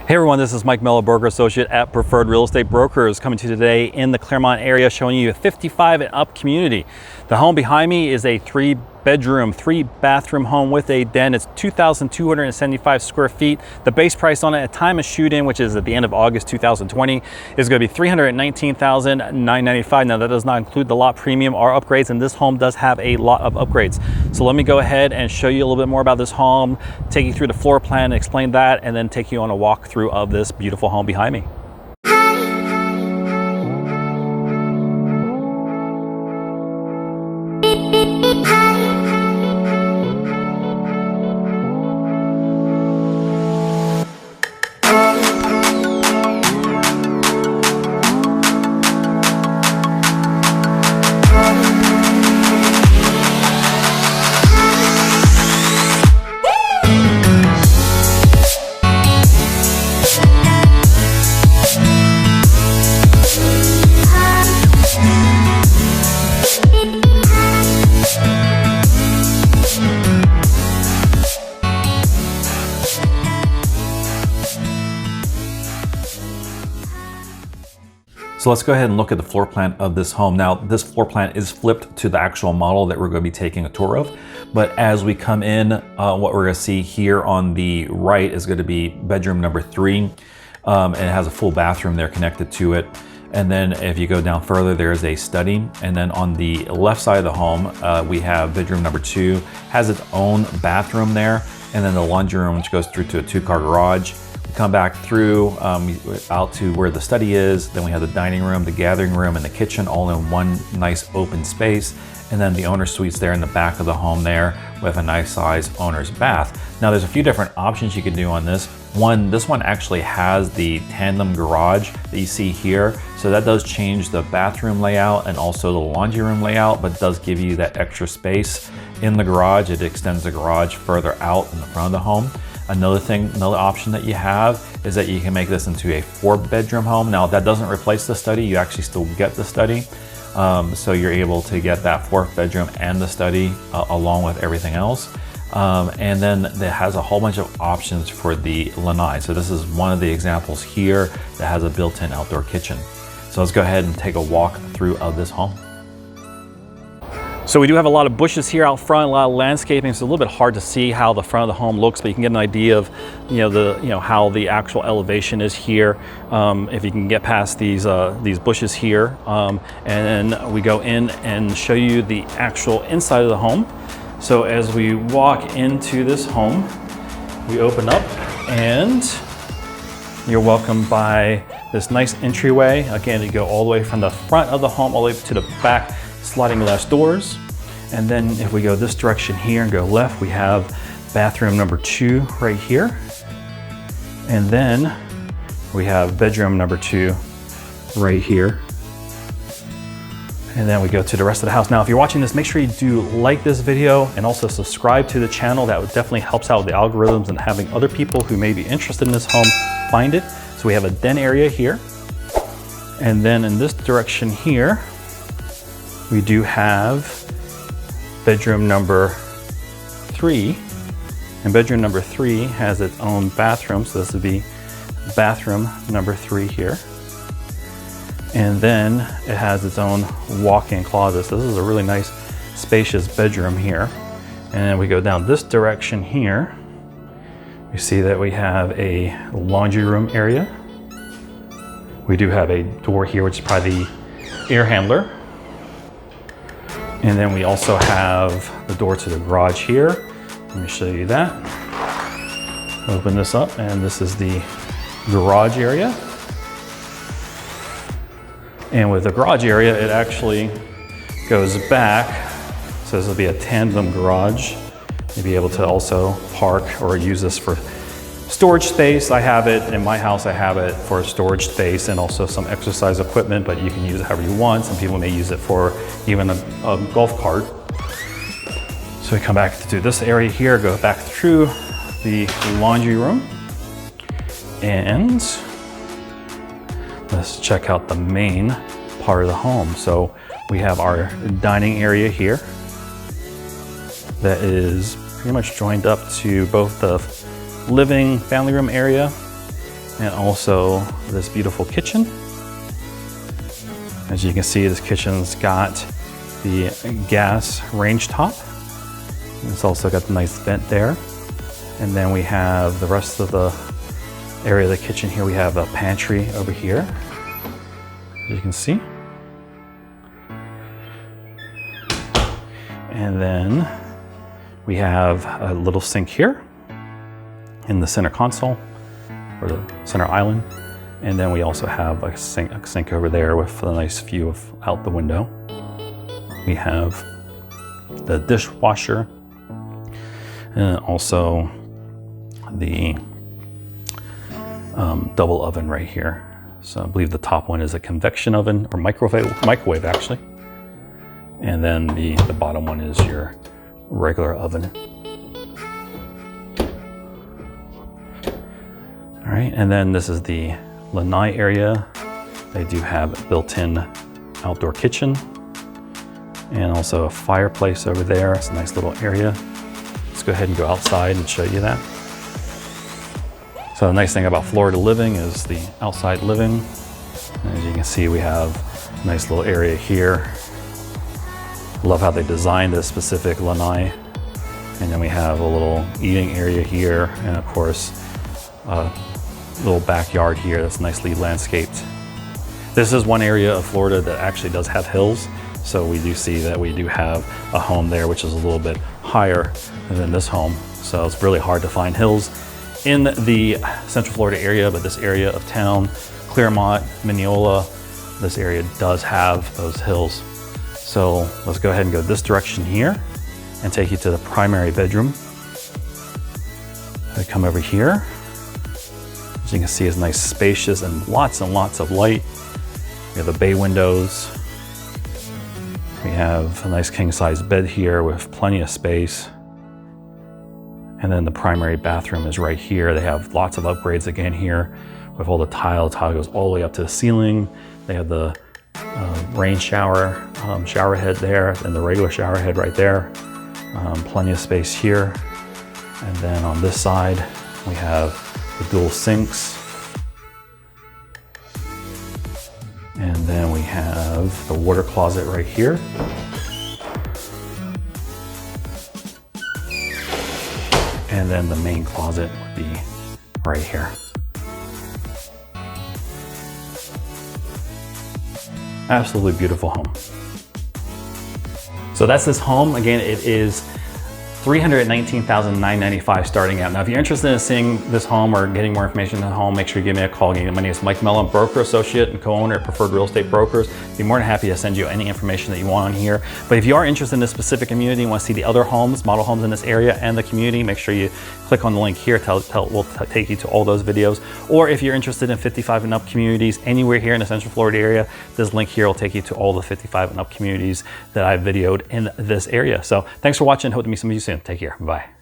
Hey everyone, this is Mike Mello, broker associate at Preferred Real Estate Brokers, coming to you today in the Clermont area, showing you a 55 and up community. The home behind me is a 3-bedroom, 3-bathroom home with a den. It's 2,275 square feet. The base price on it at time of shoot-in, which is at the end of August 2020, is going to be $319,995. Now that does not include the lot premium or upgrades, and this home does have a lot of upgrades. So let me go ahead and show you a little bit more about this home, take you through the floor plan, explain that, and then take you on a walkthrough of this beautiful home behind me. So let's go ahead and look at the floor plan of this home. Now, this floor plan is flipped to the actual model that we're going to be taking a tour of. But as we come in, what we're going to see here on the right is going to be bedroom number 3. And it has a full bathroom there connected to it. And then if you go down further, there's a study. And then on the left side of the home, we have bedroom number 2, has its own bathroom there. And then the laundry room, which goes through to a 2-car garage. Come back through out to where the study is. Then we have the dining room, the gathering room, and the kitchen all in one nice open space. And then the owner's suite's there in the back of the home there with a nice size owner's bath. Now there's a few different options you can do on this. This one actually has the tandem garage that you see here. So that does change the bathroom layout and also the laundry room layout, but does give you that extra space in the garage. It extends the garage further out in the front of the home. Another option that you have is that you can make this into a 4-bedroom home. Now that doesn't replace the study, you actually still get the study. So you're able to get that 4th bedroom and the study along with everything else. And then it has a whole bunch of options for the lanai. So this is one of the examples here that has a built-in outdoor kitchen. So let's go ahead and take a walk through of this home. So we do have a lot of bushes here out front, a lot of landscaping. It's a little bit hard to see how the front of the home looks, but you can get an idea of, how the actual elevation is here. If you can get past these bushes here, and then we go in and show you the actual inside of the home. So as we walk into this home, we open up and you're welcomed by this nice entryway. Again, you go all the way from the front of the home all the way to the back, sliding glass doors. And then if we go this direction here and go left, we have bathroom number 2 right here. And then we have bedroom number 2 right here. And then we go to the rest of the house. Now, if you're watching this, make sure you do like this video and also subscribe to the channel. That definitely helps out with the algorithms and having other people who may be interested in this home find it. So we have a den area here. And then in this direction here, we do have bedroom number 3. And bedroom number 3 has its own bathroom. So this would be bathroom number 3 here. And then it has its own walk-in closet. So this is a really nice spacious bedroom here. And then we go down this direction here. We see that we have a laundry room area. We do have a door here, which is probably the air handler. And then we also have the door to the garage here. Let me show you that. Open this up, and this is the garage area. And with the garage area, it actually goes back. So this will be a tandem garage. You'll be able to also park or use this for storage space. I have it in my house. I have it for storage space and also some exercise equipment, but you can use it however you want. Some people may use it for even a golf cart. So we come back to this area here, go back through the laundry room, and let's check out the main part of the home. So we have our dining area here that is pretty much joined up to both the living family room area and also this beautiful kitchen. As you can see, this kitchen's got the gas range top. It's also got the nice vent there. And then we have the rest of the area of the kitchen here. We have a pantry over here, as you can see. And then we have a little sink here in the center console, or the center island. And then we also have a sink over there with a nice view of out the window. We have the dishwasher, and also the double oven right here. So I believe the top one is a convection oven, or microwave actually. And then the bottom one is your regular oven. All right, and then this is the lanai area. They do have a built-in outdoor kitchen and also a fireplace over there. It's a nice little area. Let's go ahead and go outside and show you that. So the nice thing about Florida living is the outside living. As you can see, we have a nice little area here. Love how they designed this specific lanai. And then we have a little eating area here, and of course, a little backyard here that's nicely landscaped. This is one area of Florida that actually does have hills. So we do see that we do have a home there, which is a little bit higher than this home. So it's really hard to find hills in the Central Florida area, but this area of town, Clermont, Mineola, this area does have those hills. So let's go ahead and go this direction here and take you to the primary bedroom. I come over here. As you can see, it's nice, spacious, and lots of light. We have the bay windows. We have a nice king-size bed here with plenty of space. And then the primary bathroom is right here. They have lots of upgrades again here with all the tile. The tile goes all the way up to the ceiling. They have the rain shower, shower head there, and the regular shower head right there. Plenty of space here. And then on this side, we have the dual sinks. And then we have the water closet right here. And then the main closet would be right here. Absolutely beautiful home. So that's this home. Again, it is $319,995 starting out. Now, if you're interested in seeing this home or getting more information on the home, make sure you give me a call. Again, my name is Mike Mellon, broker associate and co-owner at Preferred Real Estate Brokers. I'd be more than happy to send you any information that you want on here. But if you are interested in this specific community and want to see the other homes, model homes in this area and the community, make sure you click on the link here. We'll take you to all those videos. Or if you're interested in 55 and up communities anywhere here in the Central Florida area, this link here will take you to all the 55 and up communities that I've videoed in this area. So thanks for watching. Hope to meet some of you soon. Take care. Bye.